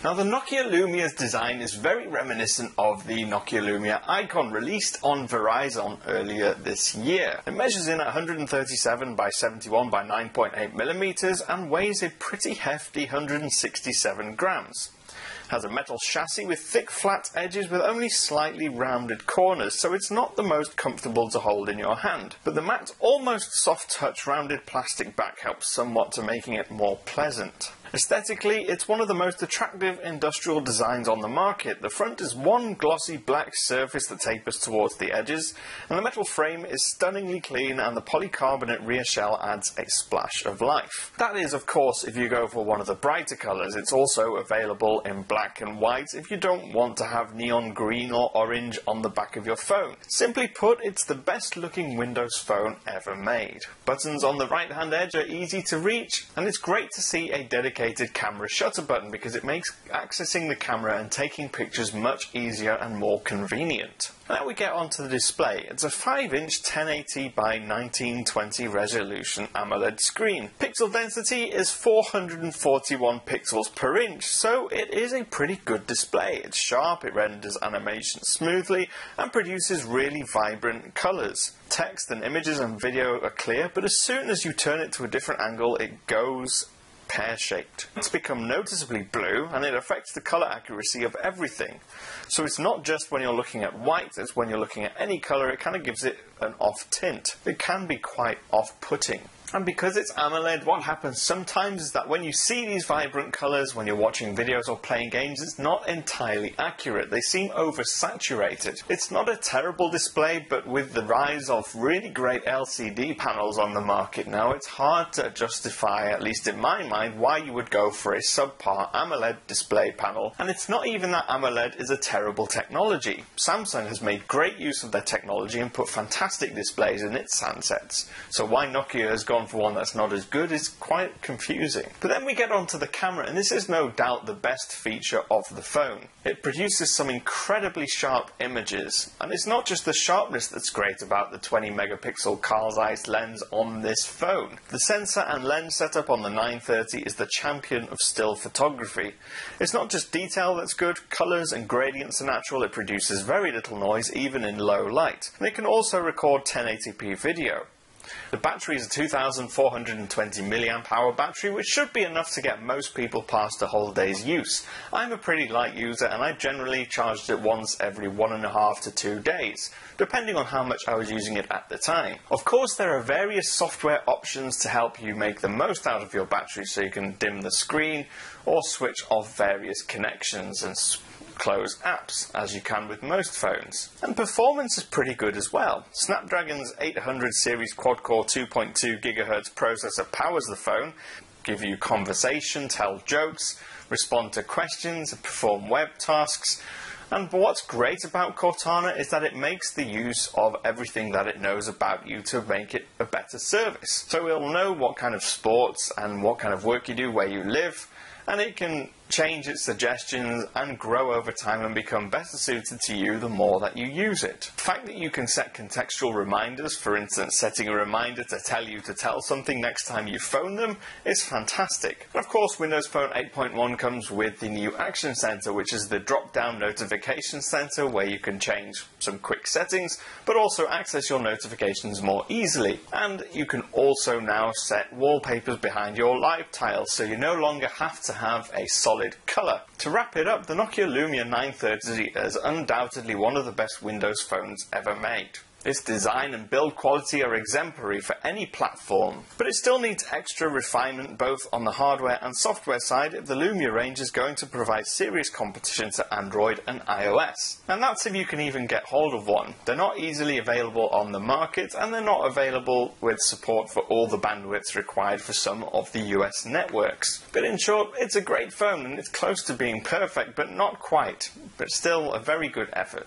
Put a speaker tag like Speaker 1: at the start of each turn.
Speaker 1: Now the Nokia Lumia's design is very reminiscent of the Nokia Lumia icon released on Verizon earlier this year. It measures in at 137 by 71 by 9.8 millimeters and weighs a pretty hefty 167 grams. Has a metal chassis with thick flat edges with only slightly rounded corners, so it's not the most comfortable to hold in your hand. But the matte, almost soft touch rounded plastic back helps somewhat to making it more pleasant. Aesthetically, it's one of the most attractive industrial designs on the market. The front is one glossy black surface that tapers towards the edges, and the metal frame is stunningly clean, and the polycarbonate rear shell adds a splash of life. That is, of course, if you go for one of the brighter colours. It's also available in black and white if you don't want to have neon green or orange on the back of your phone. Simply put, it's the best looking Windows phone ever made. Buttons on the right hand edge are easy to reach, and it's great to see a dedicated camera shutter button because it makes accessing the camera and taking pictures much easier and more convenient. Now we get onto the display. It's a 5-inch 1080 by 1920 resolution AMOLED screen. Pixel density is 441 pixels per inch, so it is a pretty good display. It's sharp, it renders animation smoothly, and produces really vibrant colours. Text and images and video are clear, but as soon as you turn it to a different angle, it goes pear-shaped. It's become noticeably blue, and it affects the colour accuracy of everything. So it's not just when you're looking at white, it's when you're looking at any colour, it kind of gives it an off tint. It can be quite off-putting. And because it's AMOLED, what happens sometimes is that when you see these vibrant colours, when you're watching videos or playing games, it's not entirely accurate. They seem oversaturated. It's not a terrible display, but with the rise of really great LCD panels on the market now, it's hard to justify, at least in my mind, why you would go for a subpar AMOLED display panel. And it's not even that AMOLED is a terrible technology. Samsung has made great use of their technology and put fantastic displays in its handsets. So why Nokia has gone for one that's not as good is quite confusing. But then we get onto the camera, and this is no doubt the best feature of the phone. It produces some incredibly sharp images, and it's not just the sharpness that's great about the 20 megapixel Carl Zeiss lens on this phone. The sensor and lens setup on the 930 is the champion of still photography. It's not just detail that's good, colours and gradients are natural, it produces very little noise even in low light, and it can also record 1080p video. The battery is a 2420 mAh battery, which should be enough to get most people past a whole day's use. I'm a pretty light user, and I generally charged it once every 1.5 to 2 days, depending on how much I was using it at the time. Of course, there are various software options to help you make the most out of your battery, so you can dim the screen or switch off various connections and close apps, as you can with most phones. And performance is pretty good as well. Snapdragon's 800 series quad-core 2.2 GHz processor powers the phone, give you conversation, tell jokes, respond to questions, and perform web tasks. And what's great about Cortana is that it makes the use of everything that it knows about you to make it a better service. So it'll know what kind of sports and what kind of work you do, where you live, and it can change its suggestions and grow over time and become better suited to you the more that you use it. The fact that you can set contextual reminders, for instance setting a reminder to tell you to tell something next time you phone them, is fantastic. And of course, Windows Phone 8.1 comes with the new Action Center, which is the drop-down notification center where you can change some quick settings but also access your notifications more easily. And you can also now set wallpapers behind your live tiles, so you no longer have to have a solid colour. To wrap it up, the Nokia Lumia 930 is undoubtedly one of the best Windows phones ever made. Its design and build quality are exemplary for any platform, but it still needs extra refinement both on the hardware and software side if the Lumia range is going to provide serious competition to Android and iOS. And that's if you can even get hold of one. They're not easily available on the market, and they're not available with support for all the bandwidths required for some of the US networks. But in short, it's a great phone, and it's close to being perfect, but not quite. But still a very good effort.